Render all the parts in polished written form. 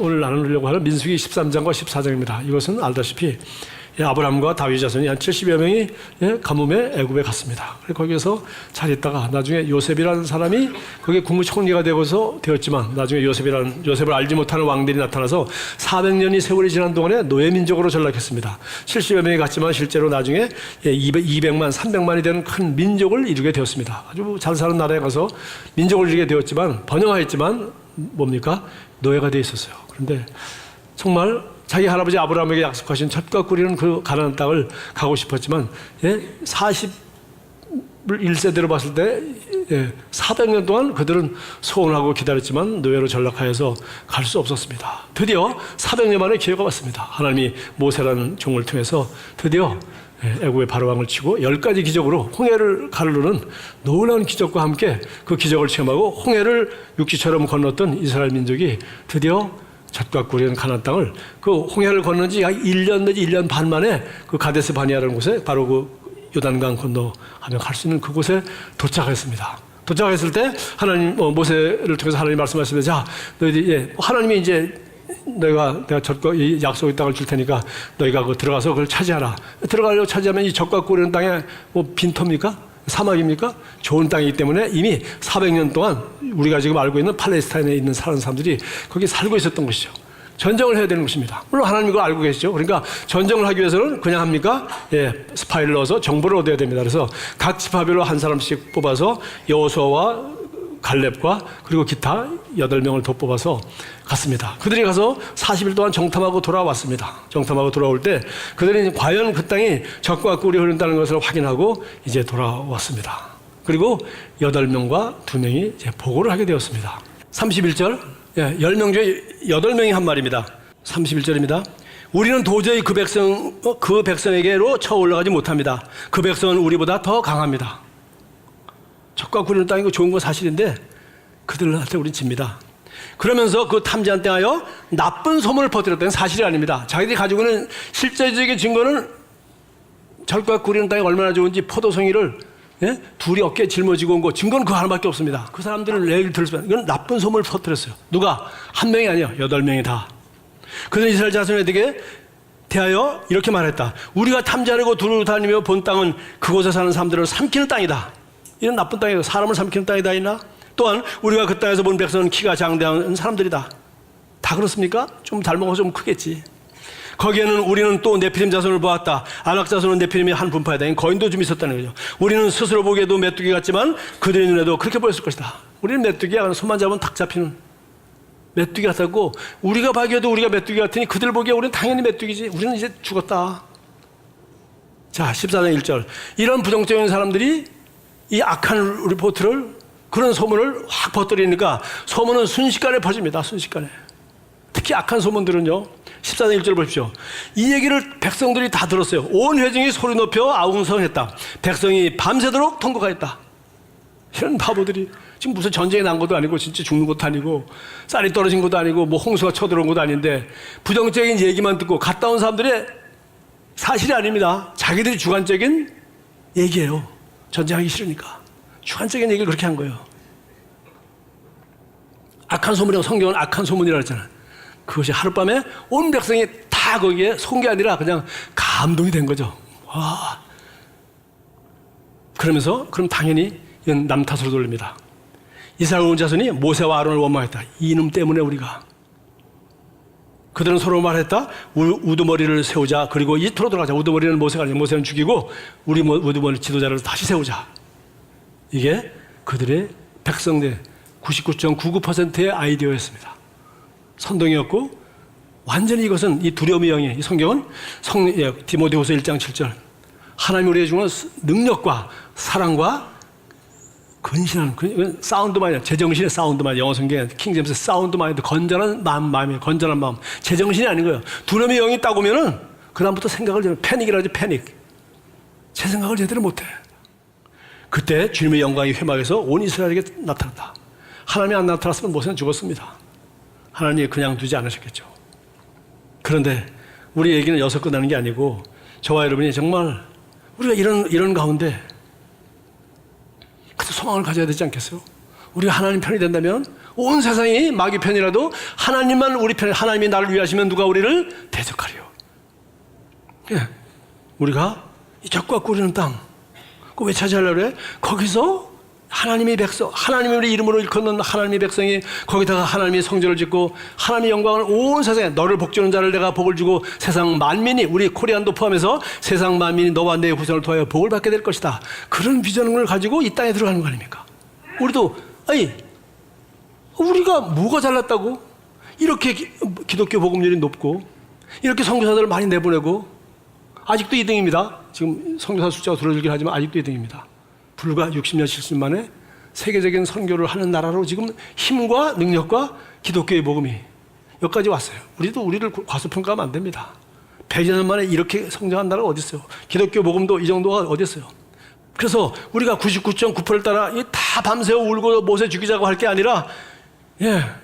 오늘 나누려고 하는 민수기 13장과 14장입니다. 이것은 알다시피 아브라함과 다윗 자손이 한 70여 명이 가뭄에 애굽에 갔습니다. 거기에서 잘 있다가 나중에 요셉이라는 사람이 거기에 국무총리가 되었지만 나중에 요셉을 알지 못하는 왕들이 나타나서 400년이 세월이 지난 동안에 노예민족으로 전락했습니다. 70여 명이 갔지만 실제로 나중에 200만, 300만이 되는 큰 민족을 이루게 되었습니다. 아주 잘 사는 나라에 가서 민족을 이루게 되었지만 번영하였지만 뭡니까? 노예가 되어 있었어요. 그런데 정말 자기 할아버지 아브라함에게 약속하신 젖과 꿀이는 그 가나안 땅을 가고 싶었지만 41세대로 봤을 때 400년 동안 그들은 소원하고 기다렸지만 노예로 전락하여서 갈 수 없었습니다. 드디어 400년 만에 기회가 왔습니다. 하나님이 모세라는 종을 통해서 드디어 애굽의 바로왕을 치고 10가지 기적으로 홍해를 가르는 놀라운 기적과 함께 그 기적을 체험하고 홍해를 육지처럼 건넜던 이스라엘 민족이 드디어 젖과 꿀이는 가나안 땅을 그 홍해를 건넌 지 약 1년 내지 1년 반 만에 그 가데스 바니아라는 곳에 바로 그 요단강 건너가며 갈 수 있는 그곳에 도착했습니다. 도착했을 때 하나님 모세를 통해서 하나님 말씀하시면서 자 너희들이 하나님이 이제 내가 젖과 이 약속의 땅을 줄 테니까 너희가 그거 들어가서 그걸 차지하라. 들어가려고 차지하면 이 젖과 꿀이는 땅에 뭐 빈터입니까? 사막입니까? 좋은 땅이기 때문에 이미 400년 동안 우리가 지금 알고 있는 팔레스타인에 있는 사는 사람들이 거기 살고 있었던 것이죠. 전쟁을 해야 되는 것입니다. 물론 하나님 그걸 알고 계시죠. 그러니까 전쟁을 하기 위해서는 그냥 합니까? 스파이를 넣어서 정보를 얻어야 됩니다. 그래서 각 지파별로 한 사람씩 뽑아서 여호수아와 갈렙과 그리고 기타 8명을 더 뽑아서 갔습니다. 그들이 가서 40일 동안 정탐하고 돌아왔습니다. 정탐하고 돌아올 때 그들이 과연 그 땅이 젖과 꿀이 흐른다는 것을 확인하고 이제 돌아왔습니다. 그리고 8명과 2명이 이제 보고를 하게 되었습니다. 31절 10명 중에 8명이 한 말입니다. 31절입니다. 우리는 도저히 그 백성에게로 쳐 올라가지 못합니다. 그 백성은 우리보다 더 강합니다. 젖과 꿀이는 땅이고 좋은 건 사실인데 그들한테 우린 집니다. 그러면서 그 탐지한 땅하여 나쁜 소문을 퍼뜨렸다는 사실이 아닙니다. 자기들이 가지고 있는 실제적인 증거는 젖과 꿀이는 땅이 얼마나 좋은지 포도송이를 둘이 어깨에 짊어지고 온 거 증거는 그 하나밖에 없습니다. 그 사람들은 얘기를 들었으면 이건 나쁜 소문을 퍼뜨렸어요. 누가? 한 명이 아니에요. 8명이 다. 그들은 이스라엘 자손에게 대하여 이렇게 말했다. 우리가 탐지하려고 두루 다니며 본 땅은 그곳에 사는 사람들을 삼키는 땅이다. 이런 나쁜 땅이다. 사람을 삼키는 땅이 다 있나? 또한 우리가 그 땅에서 본 백성은 키가 장대한 사람들이다. 다 그렇습니까? 좀 닮아서 좀 크겠지. 거기에는 우리는 또 네피림 자손을 보았다. 아낙 자손은 네피림이 한 분파이다. 거인도 좀 있었다는 거죠. 우리는 스스로 보기에도 메뚜기 같지만 그들의 눈에도 그렇게 보였을 것이다. 우리는 메뚜기야. 손만 잡으면 탁 잡히는 메뚜기 같았고 우리가 보기에도 우리가 메뚜기 같으니 그들 보기에 우리는 당연히 메뚜기지. 우리는 이제 죽었다. 자 14장 1절 이런 부정적인 사람들이 이 악한 리포트를 그런 소문을 확 퍼뜨리니까 소문은 순식간에 퍼집니다. 순식간에. 특히 악한 소문들은요. 14장 1절 보십시오. 이 얘기를 백성들이 다 들었어요. 온 회중이 소리 높여 아웅성했다. 백성이 밤새도록 통곡하였다. 이런 바보들이 지금 무슨 전쟁이 난 것도 아니고 진짜 죽는 것도 아니고 쌀이 떨어진 것도 아니고 뭐 홍수가 쳐들어온 것도 아닌데 부정적인 얘기만 듣고 갔다 온 사람들의 사실이 아닙니다. 자기들이 주관적인 얘기예요. 전쟁하기 싫으니까. 주관적인 얘기를 그렇게 한 거예요. 악한 소문이라고 성경은 악한 소문이라고 했잖아요. 그것이 하룻밤에 온 백성이 다 거기에 속은 게 아니라 그냥 감동이 된 거죠. 와. 그러면서 그럼 당연히 이건 남 탓으로 돌립니다. 이스라엘 온 자손이 모세와 아론을 원망했다. 이놈 때문에 우리가. 그들은 서로 말했다. 우두머리를 세우자. 그리고 이토로 들어가자. 우두머리는 모세가 아니라 모세는 죽이고 우리 우두머리 지도자를 다시 세우자. 이게 그들의 백성들 99.99%의 아이디어였습니다. 선동이었고 완전히 이것은 이 두려움의 영이 이 성경은 디모데후서 1장 7절 하나님 우리에게 주는 능력과 사랑과 근신하는 사운드 마인드, 제정신의 사운드 마인드. 영어 성경에 킹제임스 사운드 마인드, 건전한 마음이에요. 건전한 마음. 제정신이 아닌 거예요. 두려움의 영이 딱 오면은 그다음부터 생각을 패닉이라 하죠. 패닉. 제 생각을 제대로 못해. 그때 주님의 영광이 회막에서 온 이스라엘에게 나타났다. 하나님이 안 나타났으면 모세는 죽었습니다. 하나님이 그냥 두지 않으셨겠죠. 그런데 우리 얘기는 여기서 끝나는 게 아니고 저와 여러분이 정말 우리가 이런 가운데 그때 소망을 가져야 되지 않겠어요? 우리가 하나님 편이 된다면 온 세상이 마귀 편이라도 하나님만 우리 편, 하나님이 나를 위하시면 누가 우리를 대적하리요. 예, 우리가 이 적과 꾸리는 땅, 그거 왜 차지하려고 그래? 거기서 하나님의 백성, 하나님의 우리 이름으로 일컫는 하나님의 백성이 거기다가 하나님의 성전을 짓고 하나님의 영광을 온 세상에 너를 복주는 자를 내가 복을 주고 세상 만민이, 우리 코리안도 포함해서 세상 만민이 너와 내 후손을 통하여 복을 받게 될 것이다. 그런 비전을 가지고 이 땅에 들어가는 거 아닙니까? 우리도 우리가 뭐가 잘났다고? 이렇게 기독교 복음률이 높고 이렇게 선교사들을 많이 내보내고 아직도 2등입니다. 지금 선교사 숫자가 줄어들긴 하지만 아직도 2등입니다. 불과 60년, 70년 만에 세계적인 선교를 하는 나라로 지금 힘과 능력과 기독교의 복음이 여기까지 왔어요. 우리도 우리를 과소평가하면 안 됩니다. 100년 만에 이렇게 성장한 나라가 어디 있어요? 기독교 복음도 이 정도가 어디 있어요? 그래서 우리가 99.9%를 따라 다 밤새워 울고 모세 죽이자고 할 게 아니라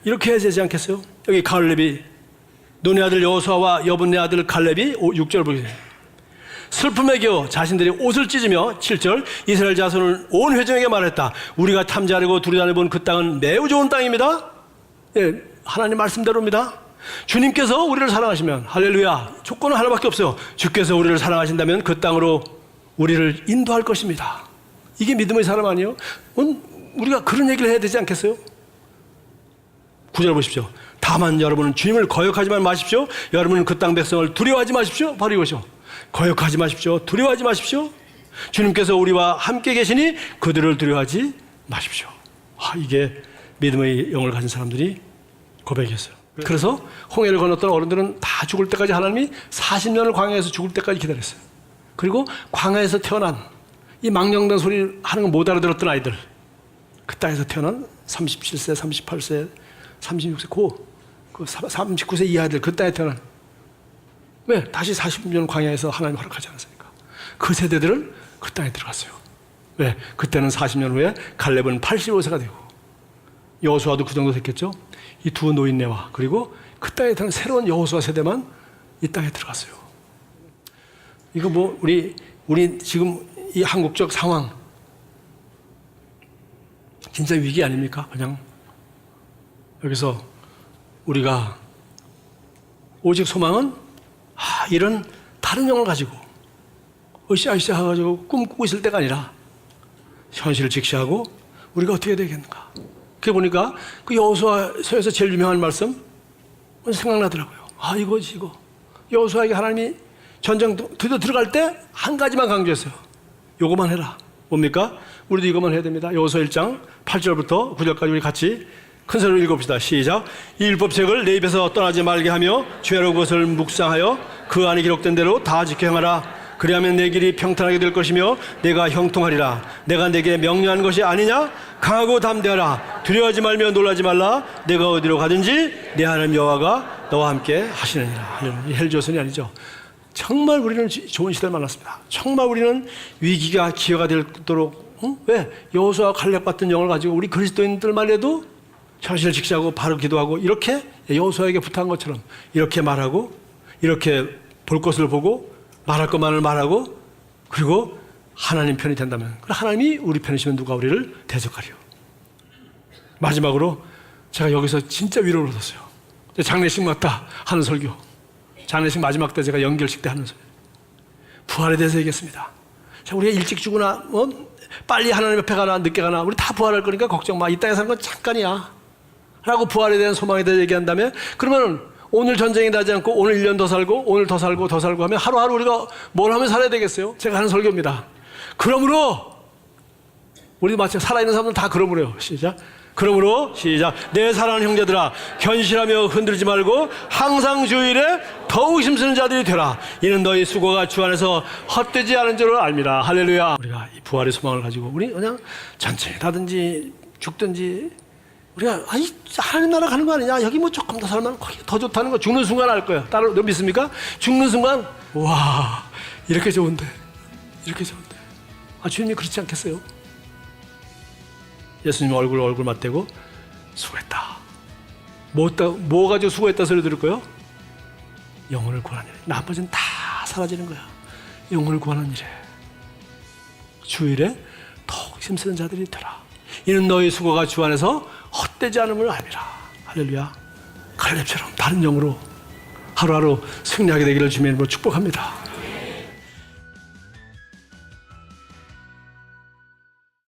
이렇게 해야 되지 않겠어요? 여기 갈렙이 눈의 아들 여호수아와 여분네 아들 갈렙이 6절 보세요. 슬픔에 겨워 자신들이 옷을 찢으며 7절 이스라엘 자손을 온 회중에게 말했다. 우리가 탐지하려고 두루다녀본 그 땅은 매우 좋은 땅입니다. 하나님 말씀대로입니다. 주님께서 우리를 사랑하시면 할렐루야, 조건은 하나밖에 없어요. 주께서 우리를 사랑하신다면 그 땅으로 우리를 인도할 것입니다. 이게 믿음의 사람 아니에요? 우리가 그런 얘기를 해야 되지 않겠어요? 9절 보십시오. 다만 여러분은 주님을 거역하지만 마십시오. 여러분은 그 땅 백성을 두려워하지 마십시오. 바로 이것이요. 거역하지 마십시오. 두려워하지 마십시오. 주님께서 우리와 함께 계시니 그들을 두려워하지 마십시오. 이게 믿음의 영을 가진 사람들이 고백했어요. 그래서 홍해를 건넜던 어른들은 다 죽을 때까지 하나님이 40년을 광야에서 죽을 때까지 기다렸어요. 그리고 광야에서 태어난 이 망령된 소리 하는 거 못 알아들었던 아이들, 그 땅에서 태어난 37세, 38세, 36세, 그 39세 이하들, 그 땅에 태어난, 왜? 다시 40년 광야에서 하나님 허락하지 않았습니까? 그 세대들은 그 땅에 들어갔어요. 왜? 그때는 40년 후에 갈렙은 85세가 되고 여호수아도 그 정도 됐겠죠? 이 두 노인네와 그리고 그 땅에 태어난 새로운 여호수아 세대만 이 땅에 들어갔어요. 이거 우리 지금 이 한국적 상황 진짜 위기 아닙니까? 그냥 여기서 우리가 오직 소망은 이런 다른 영을 가지고 으쌰으쌰 해가지고 꿈꾸고 있을 때가 아니라 현실을 직시하고 우리가 어떻게 해야 되겠는가. 그게 보니까 그 여호수아서에서 제일 유명한 말씀 생각나더라고요. 이거 여호수아에게 하나님이 전쟁 드디어 들어갈 때 한 가지만 강조했어요. 요거만 해라. 뭡니까? 우리도 이거만 해야 됩니다. 여호수아 1장 8절부터 9절까지 우리 같이 큰 소리로 읽어봅시다. 시작. 이 율법책을 내 입에서 떠나지 말게 하며 죄로 그것을 묵상하여 그 안에 기록된 대로 다 지켜 행하라. 그리하면 내 길이 평탄하게 될 것이며 내가 형통하리라. 내가 내게 명령한 것이 아니냐? 강하고 담대하라. 두려워하지 말며 놀라지 말라. 내가 어디로 가든지 내 하나님 여호와가 너와 함께 하시느니라. 헬조선이 아니죠. 정말 우리는 좋은 시대를 만났습니다. 정말 우리는 위기가 기회가 되도록 왜? 여호수아 갈렙 같은 영을 가지고 우리 그리스도인들만 해도 현실을 직시하고 바로 기도하고 이렇게 여호수아에게 부탁한 것처럼 이렇게 말하고 이렇게 볼 것을 보고 말할 것만을 말하고 그리고 하나님 편이 된다면 하나님이 우리 편이시면 누가 우리를 대적하리요. 마지막으로 제가 여기서 진짜 위로를 얻었어요. 장례식 맞다 하는 설교, 장례식 마지막 때 제가 연결식 때 하는 설교, 부활에 대해서 얘기했습니다. 자, 우리가 일찍 죽으나 빨리 하나님 옆에 가나 늦게 가나 우리 다 부활할 거니까 걱정 마. 이 땅에 사는 건 잠깐이야 라고 부활에 대한 소망에 대해 얘기한다면 그러면 오늘 전쟁이 나지 않고 오늘 1년 더 살고 오늘 더 살고 더 살고 하면 하루하루 우리가 뭘 하면 살아야 되겠어요? 제가 하는 설교입니다. 그러므로 우리 마치 살아있는 사람들은 다 그러므로요. 시작. 그러므로 시작. 내 사랑하는 형제들아 견실하며 흔들지 말고 항상 주일에 더욱 힘쓰는 자들이 되라. 이는 너희 수고가 주 안에서 헛되지 않은 줄을 알미라. 할렐루야. 우리가 이 부활의 소망을 가지고 우리 그냥 천천히 가든지 죽든지 우리가 하나님 나라 가는 거 아니냐? 여기 조금 더 살면 거기 더 좋다는 거 죽는 순간 알 거예요. 따로 너 믿습니까? 죽는 순간 와 이렇게 좋은데 이렇게 좋은데 주님이 그렇지 않겠어요? 예수님 얼굴 맞대고 수고했다. 뭐 가지고 수고했다 소리 들을 거예요? 영혼을 구하는 일. 나머지는 다 사라지는 거야. 영혼을 구하는 일에 주일에 더욱 힘쓰는 자들이 되라. 이는 너희 수고가 주 안에서 헛되지 않음을 알미라. 할렐루야. 갈렙처럼 다른 영으로 하루하루 승리하게 되기를 주님의 이름으로 축복합니다.